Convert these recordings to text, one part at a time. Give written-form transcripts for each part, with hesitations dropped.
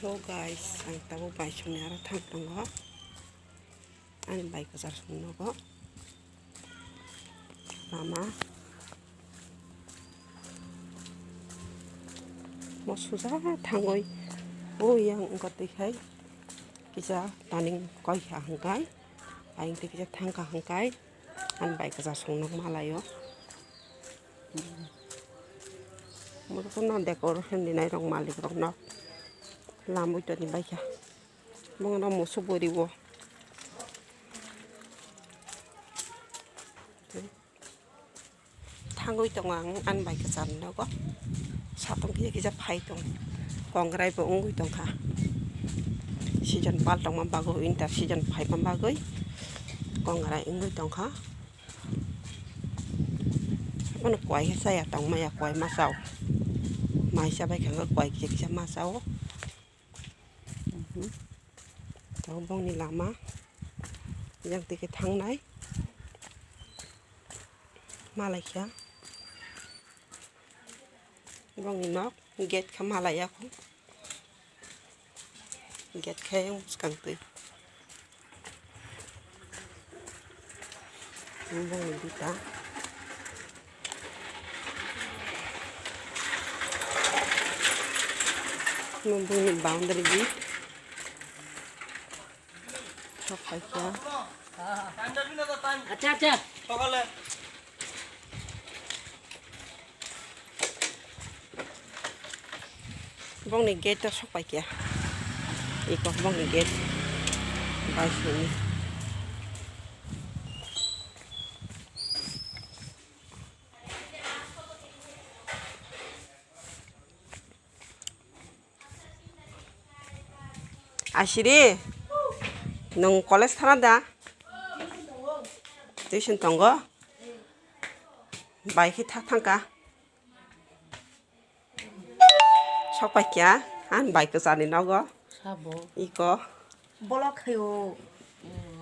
So guys, ang tabo bay sung nara thang tongo. An bay ko sar sung nogo. Mama. Mo suza thangoi. O yang ngoti hai. Kisa taning koi ha hangkai. Aing te kisa thang ka hangkai. An bay ko sar sung nok malayo. Mo ko no decoration dinai rong malik rong nok. Làm cho thì bây giờ mong nó một số bữa đi vô thang ngồi trong ăn bài cái sẵn nó có sao trong kia cái giáp hay trong còn cái này bộ ngồi trong cả season 8 trong mà bago inter season 5 mà bago còn cái này ngồi trong cả nó quay cái xe trong mà quay mà sau mai sẽ bay khẳng quay cái mà sau tao bông đi làm á, giang từ cái thang đấy, mà lại kia, bông đi nót, get khăm mà lại không, get khay không cần từ, bông đi ta, bông đi boundary gì. সকাল আচ্ছা আচ্ছা সকালে bông này gate cho sốc bài kìa ý có bông này gate bài xuống 아시리 너 college 타란다. tuition 던 거? 바이크 탁탄가? 석바이야? 한 바이크 자리 나고? 사보. 이거? 볼록해요.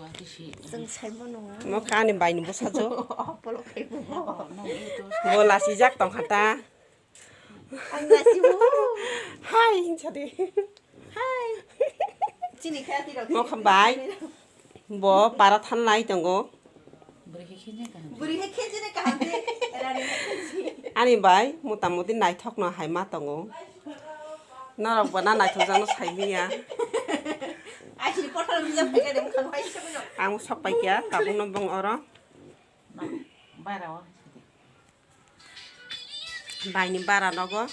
아저씨. 좀 삶아놓은. 뭐 가는 바이는 못 사줘? 볼록해요. 몰라 시작 동하다. 안녕하세요. 하이 저리. 하이. 진이 가야 되라. 뭐 간바이? 뭐 바라 탄 라이 던거? 물이 해켜지니까 안 돼. 에라니 해켜지. 아니 바이 못다못이 나이 턱너 하이마 던거. 너랑 뭐나 나이 턱자노 사이비야. 아시리 뽀타는 그냥 배가 되면 간 화이 쳐보죠. 아무 석바이야? 가봉 넘봉 얼어? 바라와. 바이니 바라 너거?